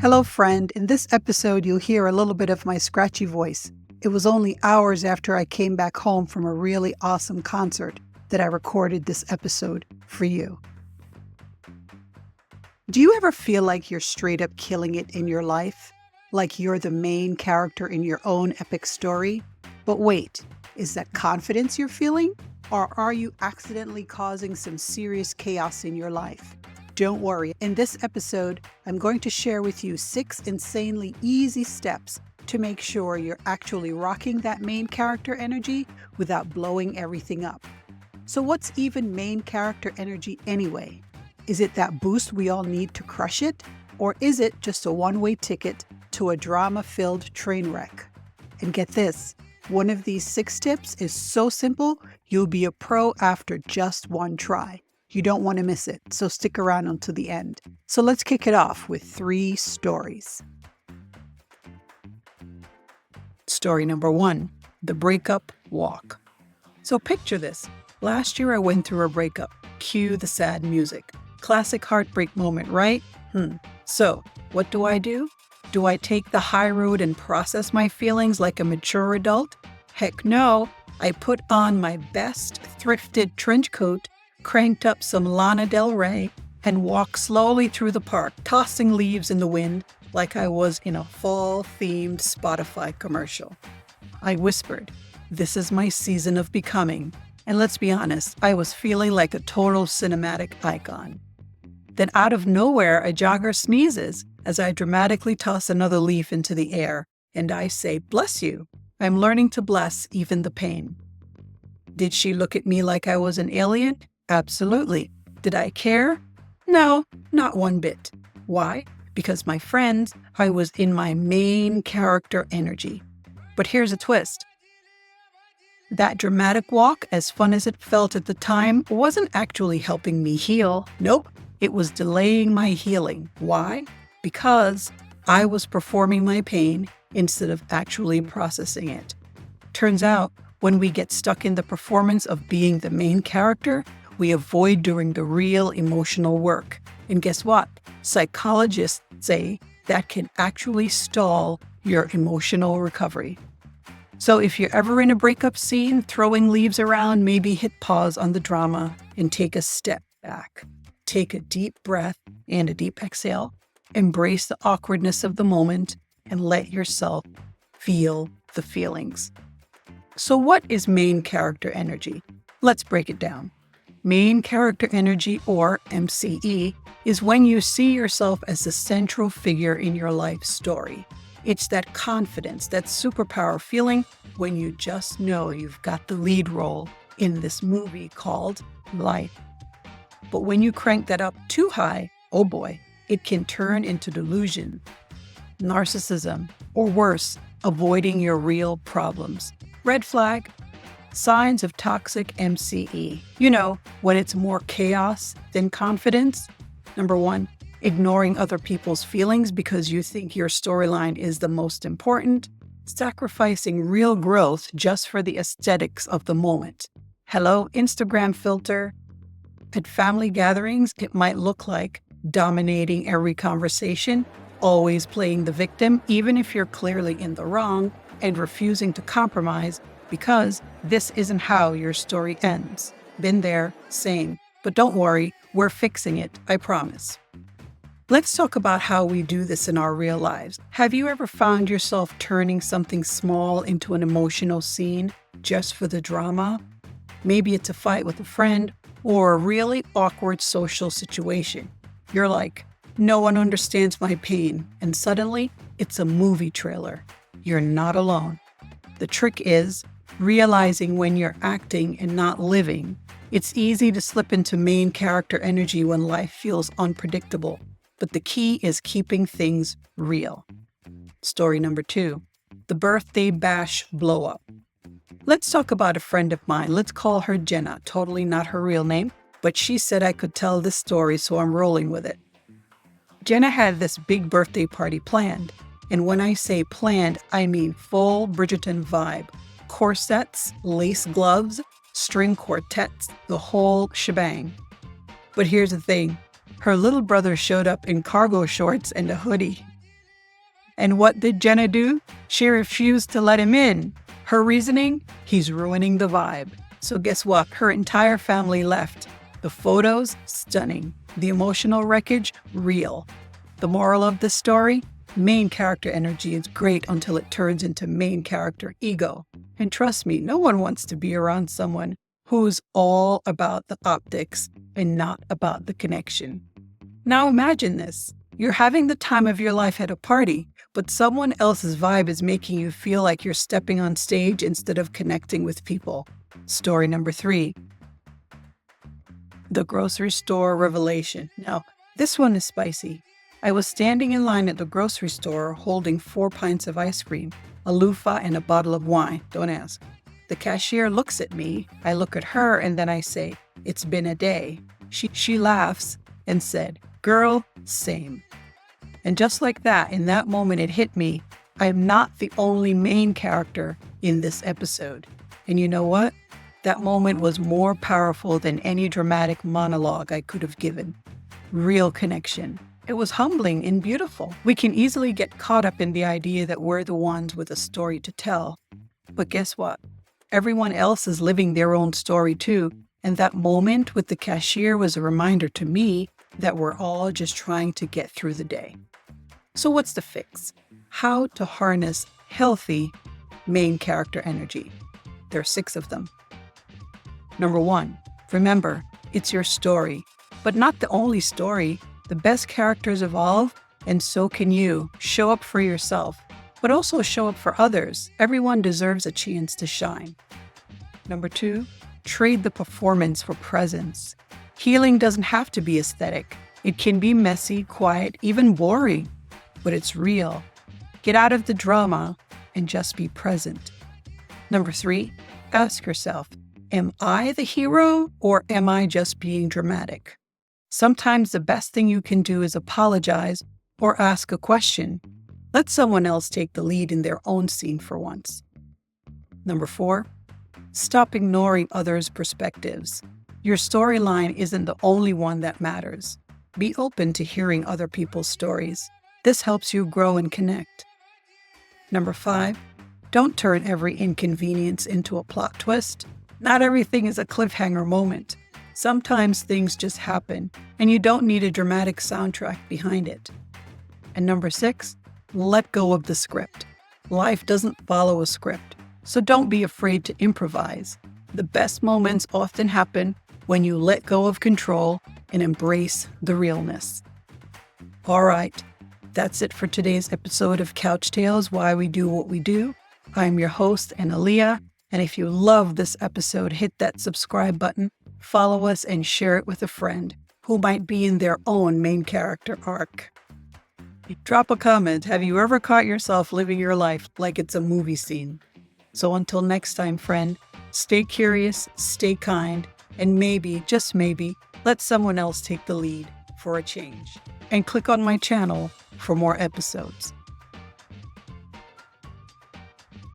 Hello, friend. In this episode, you'll hear a little bit of my scratchy voice. It was only hours after I came back home from a really awesome concert that I recorded this episode for you. Do you ever feel like you're straight up killing it in your life? Like you're the main character in your own epic story? But wait, is that confidence you're feeling? Or are you accidentally causing some serious chaos in your life? Don't worry. In this episode, I'm going to share with you 6 insanely easy steps to make sure you're actually rocking that main character energy without blowing everything up. So what's even main character energy anyway? Is it that boost we all need to crush it? Or is it just a one-way ticket to a drama-filled train wreck? And get this, one of these 6 tips is so simple, you'll be a pro after just one try. You don't want to miss it, so stick around until the end. So let's kick it off with 3 stories. Story number 1, the breakup walk. So picture this. Last year I went through a breakup. Cue the sad music. Classic heartbreak moment, right? So what do? Do I take the high road and process my feelings like a mature adult? Heck no. I put on my best thrifted trench coat, cranked up some Lana Del Rey, and walked slowly through the park, tossing leaves in the wind like I was in a fall-themed Spotify commercial. I whispered, "This is my season of becoming." And let's be honest, I was feeling like a total cinematic icon. Then out of nowhere, a jogger sneezes as I dramatically toss another leaf into the air, and I say, "Bless you." I'm learning to bless even the pain. Did she look at me like I was an alien? Absolutely. Did I care? No, not one bit. Why? Because my friends, I was in my main character energy. But here's a twist. That dramatic walk, as fun as it felt at the time, wasn't actually helping me heal. Nope, it was delaying my healing. Why? Because I was performing my pain instead of actually processing it. Turns out, when we get stuck in the performance of being the main character, we avoid doing the real emotional work. And guess what? Psychologists say that can actually stall your emotional recovery. So if you're ever in a breakup scene, throwing leaves around, maybe hit pause on the drama and take a step back. Take a deep breath and a deep exhale. Embrace the awkwardness of the moment and let yourself feel the feelings. So what is main character energy? Let's break it down. Main character energy, or MCE, is when you see yourself as the central figure in your life story. It's that confidence, that superpower feeling when you just know you've got the lead role in this movie called life. But when you crank that up too high, oh boy, it can turn into delusion, narcissism, or worse, avoiding your real problems. Red flag. Signs of toxic MCE. You know, when it's more chaos than confidence. Number 1, ignoring other people's feelings because you think your storyline is the most important. Sacrificing real growth just for the aesthetics of the moment. Hello, Instagram filter. At family gatherings, it might look like dominating every conversation, always playing the victim, even if you're clearly in the wrong, and refusing to compromise because this isn't how your story ends. Been there, same. But don't worry, we're fixing it, I promise. Let's talk about how we do this in our real lives. Have you ever found yourself turning something small into an emotional scene just for the drama? Maybe it's a fight with a friend or a really awkward social situation. You're like, no one understands my pain, and suddenly it's a movie trailer. You're not alone. The trick is realizing when you're acting and not living. It's easy to slip into main character energy when life feels unpredictable, but the key is keeping things real. Story number 2, the birthday bash blow up. Let's talk about a friend of mine. Let's call her Jenna. Totally not her real name, but she said I could tell this story, so I'm rolling with it. Jenna had this big birthday party planned. And when I say planned, I mean full Bridgerton vibe. Corsets, lace gloves, string quartets, the whole shebang. But here's the thing. Her little brother showed up in cargo shorts and a hoodie. And what did Jenna do? She refused to let him in. Her reasoning? He's ruining the vibe. So guess what? Her entire family left. The photos? Stunning. The emotional wreckage? Real. The moral of the story? Main character energy is great until it turns into main character ego. And trust me, no one wants to be around someone who's all about the optics and not about the connection. Now imagine this. You're having the time of your life at a party, but someone else's vibe is making you feel like you're stepping on stage instead of connecting with people. Story number 3. The grocery store revelation. Now, this one is spicy. I was standing in line at the grocery store holding 4 pints of ice cream, a loofah, and a bottle of wine. Don't ask. The cashier looks at me, I look at her, and then I say, "It's been a day." She laughs and said, "Girl, same." And just like that, in that moment it hit me, I am not the only main character in this episode. And you know what? That moment was more powerful than any dramatic monologue I could have given. Real connection. It was humbling and beautiful. We can easily get caught up in the idea that we're the ones with a story to tell. But guess what? Everyone else is living their own story too. And that moment with the cashier was a reminder to me that we're all just trying to get through the day. So what's the fix? How to harness healthy main character energy. There are 6 of them. Number 1, remember, it's your story, but not the only story. The best characters evolve, and so can you. Show up for yourself, but also show up for others. Everyone deserves a chance to shine. Number 2, trade the performance for presence. Healing doesn't have to be aesthetic. It can be messy, quiet, even boring, but it's real. Get out of the drama and just be present. Number 3, ask yourself, am I the hero or am I just being dramatic? Sometimes the best thing you can do is apologize or ask a question. Let someone else take the lead in their own scene for once. Number 4, stop ignoring others' perspectives. Your storyline isn't the only one that matters. Be open to hearing other people's stories. This helps you grow and connect. Number 5, don't turn every inconvenience into a plot twist. Not everything is a cliffhanger moment. Sometimes things just happen, and you don't need a dramatic soundtrack behind it. And number 6, let go of the script. Life doesn't follow a script, so don't be afraid to improvise. The best moments often happen when you let go of control and embrace the realness. All right, that's it for today's episode of Couch Tales, Why We Do What We Do. I'm your host, Analia, and if you love this episode, hit that subscribe button, follow us, and share it with a friend who might be in their own main character arc. Drop a comment. Have you ever caught yourself living your life like it's a movie scene? So until next time, friend, stay curious, stay kind, and maybe, just maybe, let someone else take the lead for a change. And click on my channel for more episodes.